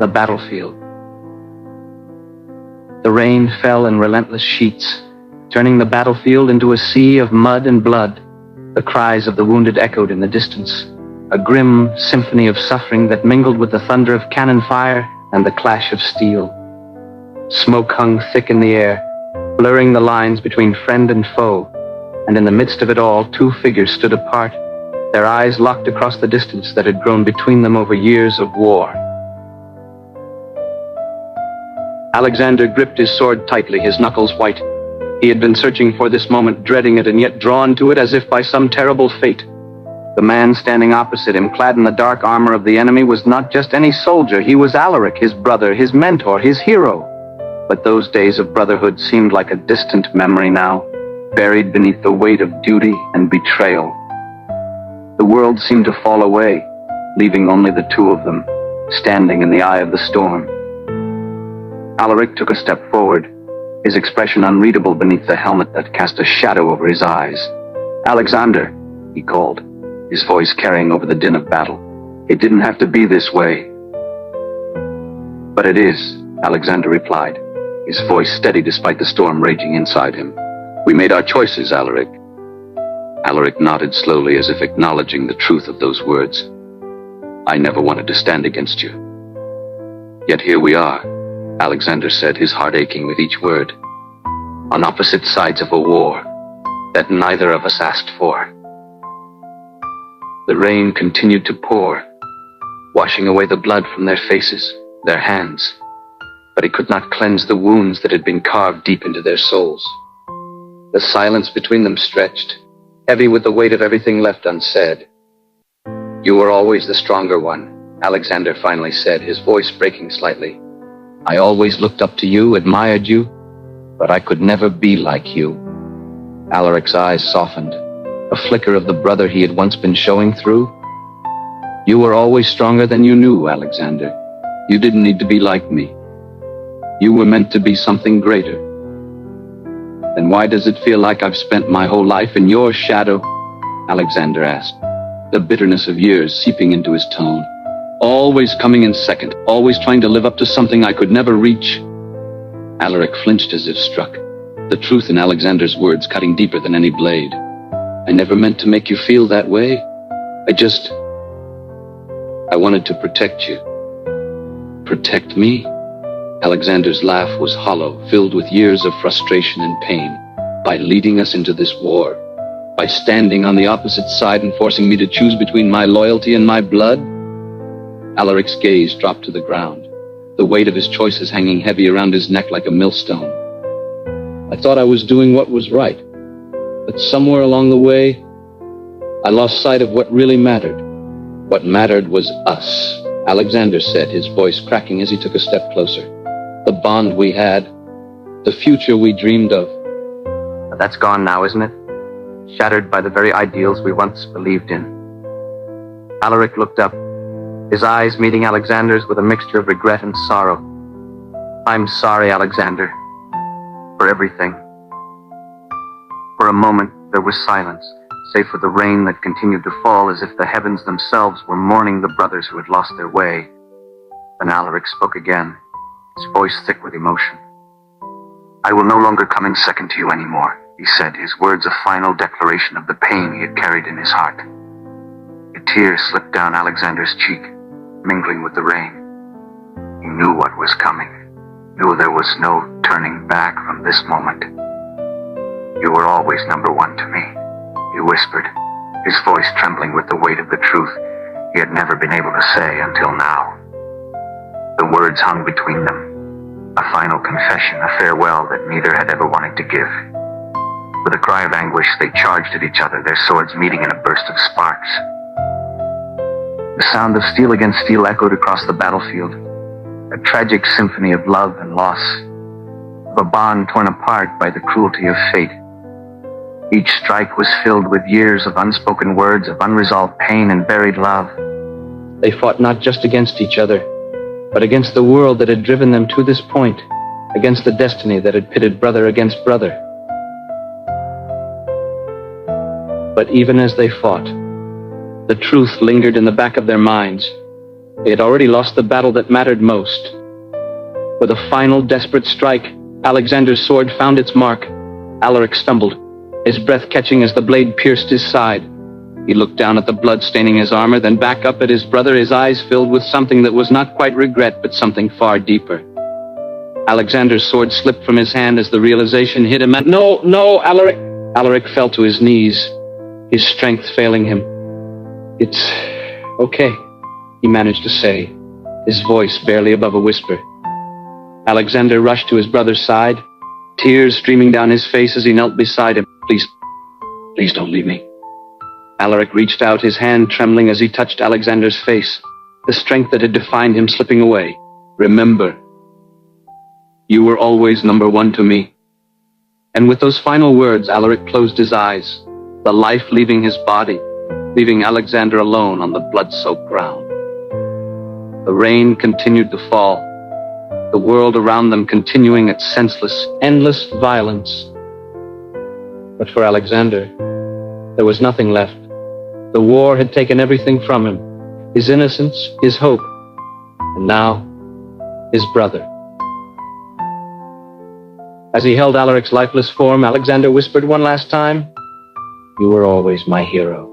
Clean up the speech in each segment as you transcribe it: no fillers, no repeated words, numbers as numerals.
the battlefield. The rain fell in relentless sheets, turning the battlefield into a sea of mud and blood. The cries of the wounded echoed in the distance, a grim symphony of suffering that mingled with the thunder of cannon fire and the clash of steel. Smoke hung thick in the air, blurring the lines between friend and foe, and in the midst of it all, two figures stood apart, their eyes locked across the distance that had grown between them over years of war. Alexander gripped his sword tightly, his knuckles white. He had been searching for this moment, dreading it, and yet drawn to it as if by some terrible fate. The man standing opposite him, clad in the dark armor of the enemy, was not just any soldier. He was Alaric, his brother, his mentor, his hero. But those days of brotherhood seemed like a distant memory now, buried beneath the weight of duty and betrayal. The world seemed to fall away, leaving only the two of them, standing in the eye of the storm. Alaric took a step forward, his expression unreadable beneath the helmet that cast a shadow over his eyes. "Alexander," he called, his voice carrying over the din of battle. "It didn't have to be this way." "But it is," Alexander replied, his voice steady despite the storm raging inside him. "We made our choices, Alaric." Alaric nodded slowly as if acknowledging the truth of those words. "I never wanted to stand against you. Yet here we are," Alexander said, his heart aching with each word, "on opposite sides of a war that neither of us asked for." The rain continued to pour, washing away the blood from their faces, their hands, but it could not cleanse the wounds that had been carved deep into their souls. The silence between them stretched, heavy with the weight of everything left unsaid. "You were always the stronger one," Alexander finally said, his voice breaking slightly. "I always looked up to you, admired you, but I could never be like you." Alaric's eyes softened, a flicker of the brother he had once been showing through. "You were always stronger than you knew, Alexander. You didn't need to be like me. You were meant to be something greater." "Then why does it feel like I've spent my whole life in your shadow?" Alexander asked, the bitterness of years seeping into his tone. "Always coming in second, always trying to live up to something I could never reach." Alaric flinched as if struck, the truth in Alexander's words cutting deeper than any blade. "I never meant to make you feel that way. I wanted to protect you." "Protect me?" Alexander's laugh was hollow, filled with years of frustration and pain. "By leading us into this war? By standing on the opposite side and forcing me to choose between my loyalty and my blood?" Alaric's gaze dropped to the ground, the weight of his choices hanging heavy around his neck like a millstone. "I thought I was doing what was right, but somewhere along the way, I lost sight of what really mattered. What mattered was us," Alexander said, his voice cracking as he took a step closer. "The bond we had, the future we dreamed of." "But that's gone now, isn't it? Shattered by the very ideals we once believed in." Alaric looked up, his eyes meeting Alexander's with a mixture of regret and sorrow. "I'm sorry, Alexander, for everything." For a moment, there was silence, save for the rain that continued to fall as if the heavens themselves were mourning the brothers who had lost their way. Then Alaric spoke again, his voice thick with emotion. "I will no longer come in second to you anymore," he said, his words a final declaration of the pain he had carried in his heart. A tear slipped down Alexander's cheek, mingling with the rain. He knew what was coming, knew there was no turning back from this moment. "You were always number one to me," he whispered, his voice trembling with the weight of the truth he had never been able to say until now. The words hung between them, a final confession, a farewell that neither had ever wanted to give. With a cry of anguish, they charged at each other, their swords meeting in a burst of sparks. The sound of steel against steel echoed across the battlefield, a tragic symphony of love and loss, of a bond torn apart by the cruelty of fate. Each strike was filled with years of unspoken words, of unresolved pain and buried love. They fought not just against each other, but against the world that had driven them to this point, against the destiny that had pitted brother against brother. But even as they fought, the truth lingered in the back of their minds, They had already lost the battle that mattered most. With a final desperate strike, Alexander's sword found its mark. Alaric stumbled, his breath catching as the blade pierced his side. He looked down at the blood staining his armor, then back up at his brother, his eyes filled with something that was not quite regret, but something far deeper. Alexander's sword slipped from his hand as the realization hit him. No, Alaric! Alaric fell to his knees, his strength failing him. "It's okay," he managed to say, his voice barely above a whisper. Alexander rushed to his brother's side, tears streaming down his face as he knelt beside him. Please don't leave me." Alaric reached out, his hand trembling as he touched Alexander's face, the strength that had defined him slipping away. "Remember, you were always number one to me." And with those final words, Alaric closed his eyes, the life leaving his body, leaving Alexander alone on the blood-soaked ground. The rain continued to fall, the world around them continuing its senseless, endless violence. But for Alexander, there was nothing left. The war had taken everything from him, his innocence, his hope, and now, his brother. As he held Alaric's lifeless form, Alexander whispered one last time, "You were always my hero."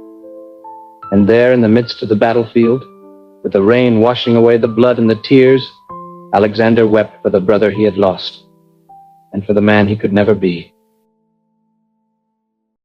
And there, in the midst of the battlefield, with the rain washing away the blood and the tears, Alexander wept for the brother he had lost, and for the man he could never be.